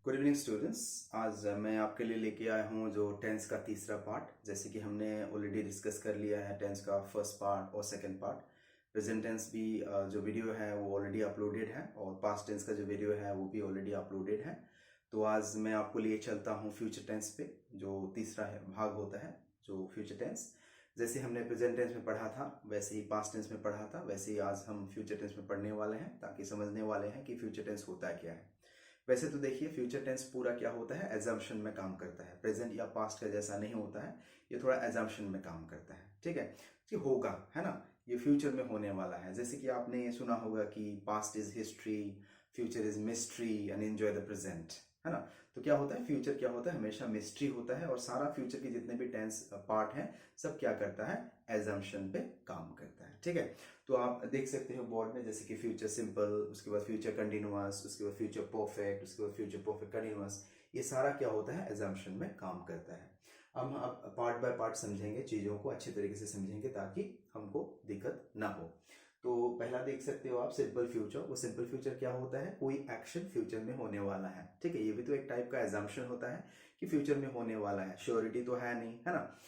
Good evening students. आज मैं आपके लिए लेके आया हूँ जो टेंस का तीसरा पार्ट। जैसे कि हमने ऑलरेडी डिस्कस कर लिया है टेंस का फर्स्ट पार्ट और सेकंड पार्ट। प्रेजेंट टेंस भी जो वीडियो है वो ऑलरेडी अपलोडेड है और पास्ट टेंस का जो वीडियो है वो भी ऑलरेडी अपलोडेड है। तो आज मैं आपको लिए चलता हूँ फ्यूचर टेंस पे, जो तीसरा भाग होता है जो फ्यूचर टेंस। जैसे हमने प्रेजेंट टेंस में पढ़ा था वैसे ही पास्ट टेंस में पढ़ा था, वैसे ही आज हम फ्यूचर टेंस में पढ़ने वाले हैं ताकि समझने वाले हैं कि फ्यूचर टेंस होता क्या है। वैसे तो देखिए फ्यूचर टेंस पूरा क्या होता है, एजम्पशन में काम करता है। प्रेजेंट या पास्ट का जैसा नहीं होता है, ये थोड़ा एजम्पशन में काम करता है। ठीक है कि होगा, है ना, ये फ्यूचर में होने वाला है। जैसे कि आपने ये सुना होगा कि past is history, future is mystery and enjoy the present, है ना। तो क्या होता है, फ्यूचर क्या होता है, हमेशा मिस्ट्री होता है और सारा फ्यूचर के जितने भी टेंस पार्ट हैं सब क्या करता है, एजम्पशन पे काम करता है। ठीक है, तो आप देख सकते हो बोर्ड में, जैसे कि फ्यूचर सिंपल, उसके बाद फ्यूचर कंटिन्यूअस, उसके बाद फ्यूचर परफेक्ट, उसके बाद फ्यूचर परफेक्ट कंटिन्यूअस, ये सारा क्या होता है, एजम्पशन में काम करता है। अब पार्ट बाय पार्ट समझेंगे, चीज़ों को अच्छे तरीके से समझेंगे ताकि हमको दिक्कत ना हो। तो पहला देख सकते हो आप, सिंपल फ्यूचर। वो सिंपल फ्यूचर क्या होता है, कोई एक्शन फ्यूचर में होने वाला है। ठीक है, ये भी तो एक टाइप का एजम्पशन होता है कि फ्यूचर में होने वाला है, श्योरिटी तो है नहीं, है ना।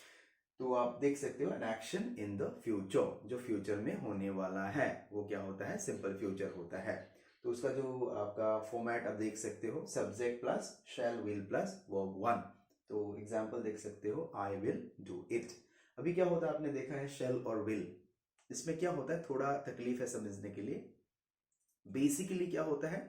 तो आप देख सकते हो an action in the future, जो फ्यूचर में होने वाला है वो क्या होता है, सिंपल फ्यूचर होता है। तो उसका जो आपका फॉर्मेट आप देख सकते हो, subject plus shall will plus verb one. तो एग्जांपल देख सकते हो, आई विल डू इट। अभी क्या होता है, आपने देखा है शैल और विल, इसमें क्या होता है, थोड़ा तकलीफ है समझने के लिए। बेसिकली क्या होता है,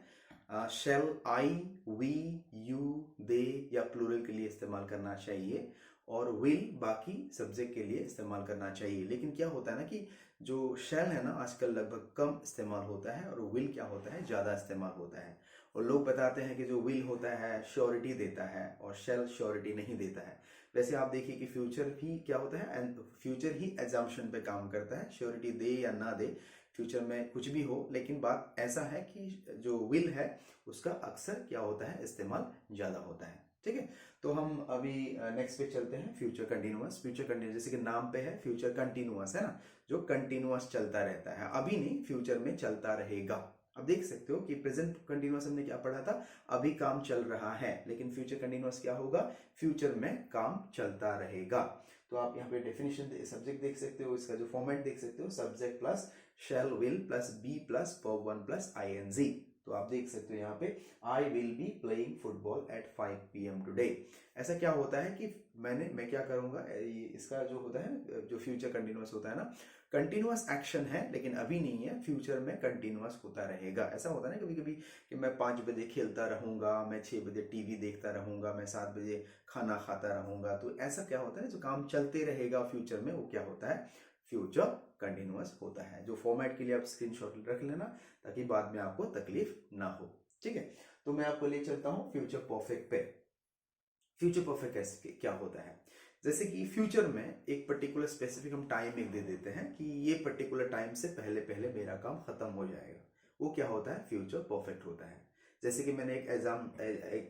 शैल आई, वी, यू, दे या प्लूरल के लिए इस्तेमाल करना चाहिए और विल बाकी सब्जेक्ट के लिए इस्तेमाल करना चाहिए। लेकिन क्या होता है ना कि जो शैल है ना आजकल लगभग कम इस्तेमाल होता है और विल क्या होता है, ज़्यादा इस्तेमाल होता है। और लोग बताते हैं कि जो विल होता है श्योरिटी देता है और शैल श्योरिटी नहीं देता है। वैसे आप देखिए कि फ्यूचर भी क्या होता है, एंड फ्यूचर ही एजम्पशन पे काम करता है, श्योरिटी दे या ना दे, फ्यूचर में कुछ भी हो। लेकिन बात ऐसा है कि जो विल है उसका अक्सर क्या होता है, इस्तेमाल ज़्यादा होता है। ठीक है, तो हम अभी नेक्स्ट पे चलते हैं, फ्यूचर कंटिन्यूअस। फ्यूचर कंटिन्यूअस जैसे कि नाम पे है, फ्यूचर कंटिन्यूअस है ना, जो कंटिन्यूअस चलता रहता है, अभी नहीं फ्यूचर में चलता रहेगा। अब देख सकते हो कि प्रेजेंट कंटिन्यूअस हमने क्या पढ़ा था, अभी काम चल रहा है, लेकिन फ्यूचर कंटिन्यूअस क्या होगा, फ्यूचर में काम चलता रहेगा। तो आप यहाँ पे डेफिनेशन सब्जेक्ट देख सकते हो, इसका जो फॉर्मेट देख सकते हो, subject plus shall will plus be plus verb one plus ING. तो आप देख सकते हो यहाँ पे, I will be playing football at 5 PM today. ऐसा क्या होता है कि मैं क्या करूंगा, इसका जो होता है, जो फ्यूचर कंटिन्यूअस होता है ना, कंटिन्यूअस एक्शन है लेकिन अभी नहीं है, फ्यूचर में कंटिन्यूअस होता रहेगा। ऐसा होता है ना कभी कभी कि मैं 5 बजे खेलता रहूंगा, मैं 6 बजे टीवी देखता रहूंगा, मैं 7 बजे खाना खाता रहूंगा। तो ऐसा क्या होता है, जो काम चलते रहेगा फ्यूचर में वो क्या होता है, फ्यूचर कंटिन्यूअस होता है। जो फॉर्मेट के लिए आप स्क्रीनशॉट रख लेना ताकि बाद में आपको तकलीफ ना हो। ठीक है, तो मैं आपको ले चलता हूं फ्यूचर परफेक्ट पे। फ्यूचर परफेक्ट कैसे क्या होता है, जैसे कि फ्यूचर में एक पर्टिकुलर स्पेसिफिक हम टाइम एक दे देते हैं कि ये पर्टिकुलर टाइम से पहले पहले मेरा काम खत्म हो जाएगा, वो क्या होता है, फ्यूचर परफेक्ट होता है। जैसे कि मैंने एक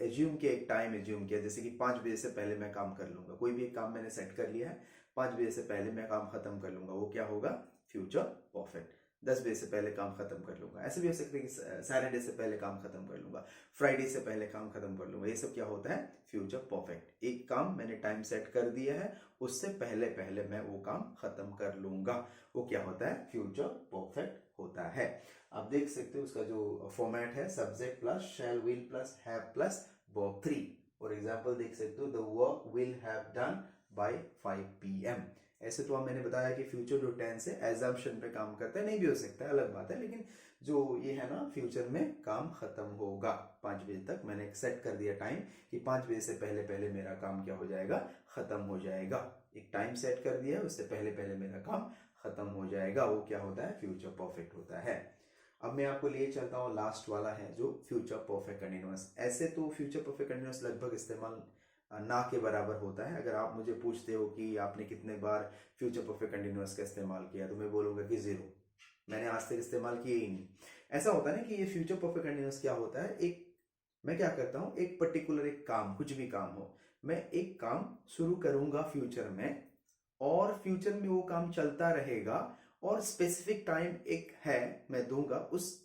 एज्यूम किया, एक टाइम एज्यूम किया, जैसे कि 5 बजे से पहले मैं काम कर लूंगा, कोई भी एक काम मैंने सेट कर लिया है, 5 बजे से पहले मैं काम खत्म कर लूंगा, वो क्या होगा, फ्यूचर परफेक्ट। 10 बजे से पहले काम खत्म कर लूंगा, ऐसे भी हो सकता है कि सैटरडे से पहले काम खत्म कर लूंगा, फ्राइडे से पहले काम खत्म कर लूंगा। ये सब क्या होता है, फ्यूचर परफेक्ट। एक काम मैंने टाइम सेट कर दिया है, उससे पहले पहले मैं वो काम खत्म कर लूंगा, वो क्या होता है, फ्यूचर परफेक्ट होता है। आप देख सकते हो उसका जो फॉर्मेट है, subject plus shall will plus have plus verb 3। और एग्जांपल देख सकते हो, the work will have done by 5 PM। ऐसे तो मैंने बताया कि फ्यूचर जो टेंस है एजम्पशन पे काम करता है, नहीं भी हो सकता है, अलग बात है, लेकिन जो ये है ना, फ्यूचर में काम खत्म होगा 5 बजे तक। मैंने एक सेट कर दिया टाइम कि 5 बजे से पहले पहले मेरा काम क्या हो जाएगा, खत्म हो जाएगा। एक टाइम सेट कर दिया है, उससे पहले पहले मेरा काम खत्म हो जाएगा, वो क्या होता है, फ्यूचर परफेक्ट होता है। अब मैं आपको लिए चलता हूँ, लास्ट वाला है जो फ्यूचर परफेक्ट कंटिन्यूअस। ऐसे तो फ्यूचर परफेक्ट कंटिन्यूअस लगभग इस्तेमाल ना के बराबर होता है। अगर आप मुझे पूछते हो कि आपने कितने बार फ्यूचर परफेक्ट कंटिन्यूअस का इस्तेमाल किया, तो मैं बोलूंगा कि 0, मैंने आज तक इस्तेमाल किया ही नहीं। ऐसा होता है ना कि ये फ्यूचर परफेक्ट कंटिन्यूअस क्या होता है, एक मैं क्या करता हूं, एक पर्टिकुलर एक काम, कुछ भी काम हो, मैं एक काम शुरू करूंगा फ्यूचर में और फ्यूचर में वो काम चलता रहेगा और स्पेसिफिक टाइम एक है मैं दूंगा, उस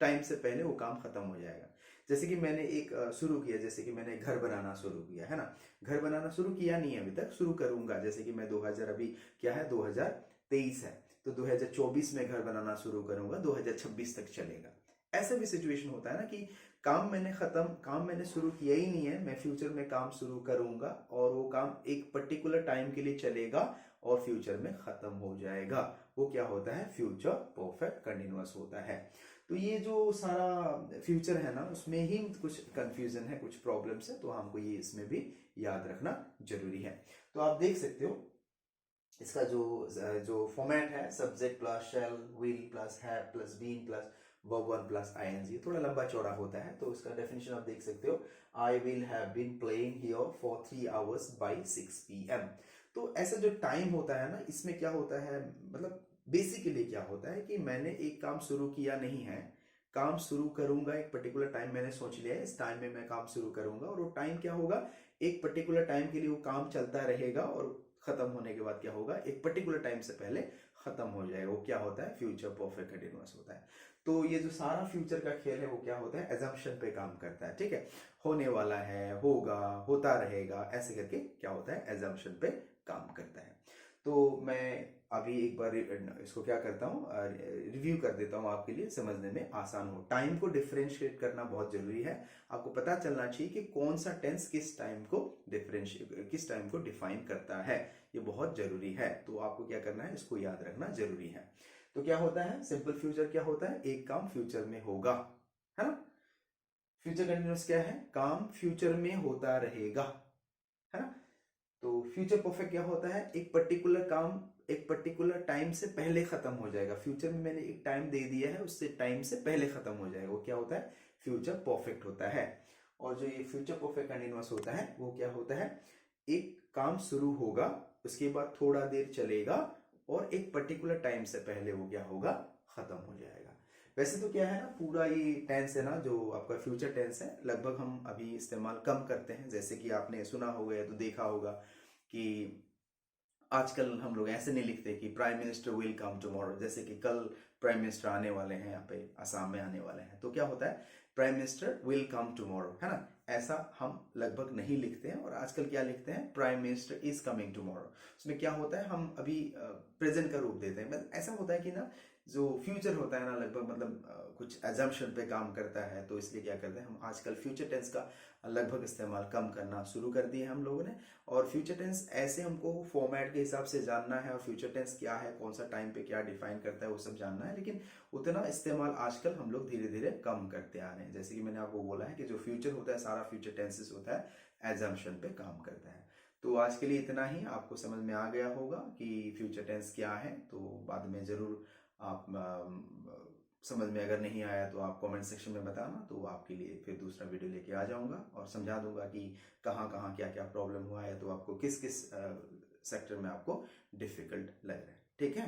टाइम से पहले वो काम खत्म हो जाएगा। जैसे कि मैंने एक शुरू किया, जैसे कि मैंने घर बनाना शुरू किया है ना, घर बनाना शुरू किया नहीं है अभी तक, शुरू करूंगा। जैसे कि मैं 2000 अभी क्या है 2023 है, तो 2024 में घर बनाना शुरू करूंगा, 2026 तक चलेगा। ऐसा भी सिचुएशन होता है ना कि काम मैंने शुरू किया ही नहीं है, मैं फ्यूचर में काम शुरू करूंगा और वो काम एक पर्टिकुलर टाइम के लिए चलेगा और फ्यूचर में खत्म हो जाएगा। वो क्या होता है, फ्यूचर परफेक्ट कंटिन्यूअस होता है। तो ये जो सारा फ्यूचर है ना, उसमें ही कुछ कंफ्यूजन है, कुछ प्रॉब्लम्स है, तो हमको ये इसमें भी याद रखना जरूरी है। तो आप देख सकते हो इसका जो फॉर्मेट है, subject plus shall, will plus have plus been plus verb one plus ING, थोड़ा लंबा चौड़ा होता है। तो इसका डेफिनेशन आप देख सकते हो, I will have been playing here for 3 hours by 6 PM। तो ऐसा जो टाइम होता है ना, इसमें क्या होता है, मतलब बेसिकली क्या होता है कि मैंने एक काम शुरू किया नहीं है, काम शुरू करूंगा, एक पर्टिकुलर टाइम मैंने सोच लिया है, इस टाइम में मैं काम शुरू करूंगा और वो टाइम क्या होगा, एक पर्टिकुलर टाइम के लिए वो काम चलता रहेगा और खत्म होने के बाद क्या होगा, एक पर्टिकुलर टाइम से पहले खत्म हो जाएगा। वो क्या होता है, फ्यूचर परफेक्ट कंटिन्यूअस होता है। तो ये जो सारा फ्यूचर का खेल है वो क्या होता है, एजम्पशन पे काम करता है। ठीक है, होने वाला है, होगा, होता रहेगा, ऐसे करके क्या होता है, एजम्पशन पे काम करता है। तो मैं अभी एक बार इसको क्या करता हूँ, रिव्यू कर देता हूँ आपके लिए, समझने में आसान हो। टाइम को डिफरेंशिएट करना बहुत जरूरी है, आपको पता चलना चाहिए कि कौन सा टेंस किस टाइम को डिफाइन करता है, ये बहुत जरूरी है। तो आपको क्या करना है, इसको याद रखना जरूरी है। तो क्या होता है, सिंपल फ्यूचर क्या होता है, एक काम फ्यूचर में होगा, है ना। फ्यूचर कंटिन्यूअस क्या है, काम फ्यूचर में होता रहेगा, है ना। तो फ्यूचर परफेक्ट क्या होता है, एक पर्टिकुलर काम एक पर्टिकुलर टाइम से पहले खत्म हो जाएगा। फ्यूचर में मैंने एक टाइम दे दिया है, उससे टाइम से पहले खत्म हो जाएगा, वो क्या होता है, फ्यूचर परफेक्ट होता है। और जो ये फ्यूचर परफेक्ट कंटिन्यूअस होता है वो क्या होता है, एक काम शुरू होगा, उसके बाद थोड़ा देर चलेगा और एक पर्टिकुलर टाइम से पहले वो क्या होगा, खत्म हो जाएगा। वैसे तो क्या है ना, पूरा ये टेंस है ना, जो आपका फ्यूचर टेंस है, लगभग हम अभी इस्तेमाल कम करते हैं। जैसे कि आपने सुना होगा या तो देखा होगा कि आजकल हम लोग ऐसे नहीं लिखते कि prime minister will come tomorrow, जैसे कि कल प्राइम मिनिस्टर आने वाले हैं, यहाँ पे असम में आने वाले हैं, तो क्या होता है, prime minister will come tomorrow, है ना। ऐसा हम लगभग नहीं लिखते हैं। और आजकल क्या लिखते हैं, prime minister is coming tomorrow. उसमें क्या होता है, हम अभी प्रेजेंट का रूप देते हैं। बस ऐसा होता है कि ना, जो फ्यूचर होता है ना, लगभग मतलब कुछ एजम्पशन पे काम करता है, तो इसलिए क्या करते हैं हम आजकल फ्यूचर टेंस का लगभग इस्तेमाल कम करना शुरू कर दिए हम लोगों ने। और फ्यूचर टेंस ऐसे हमको फॉर्मेट के हिसाब से जानना है, और फ्यूचर टेंस क्या है, कौन सा टाइम पे क्या डिफाइन करता है, वो सब जानना है। लेकिन उतना इस्तेमाल आजकल हम लोग धीरे धीरे कम करते आ रहे हैं। जैसे कि मैंने आपको बोला है कि जो फ्यूचर होता है, सारा फ्यूचर टेंसेस होता है, एजम्पशन पे काम करता है। तो आज के लिए इतना ही, आपको समझ में आ गया होगा कि फ्यूचर टेंस क्या है। तो बाद में जरूर आप समझ में अगर नहीं आया तो आप कमेंट सेक्शन में बताना, तो आपके लिए फिर दूसरा वीडियो लेके आ जाऊंगा और समझा दूंगा कि कहाँ कहाँ क्या क्या प्रॉब्लम हुआ है, तो आपको किस किस सेक्टर में आपको डिफिकल्ट लग रहा है। ठीक है।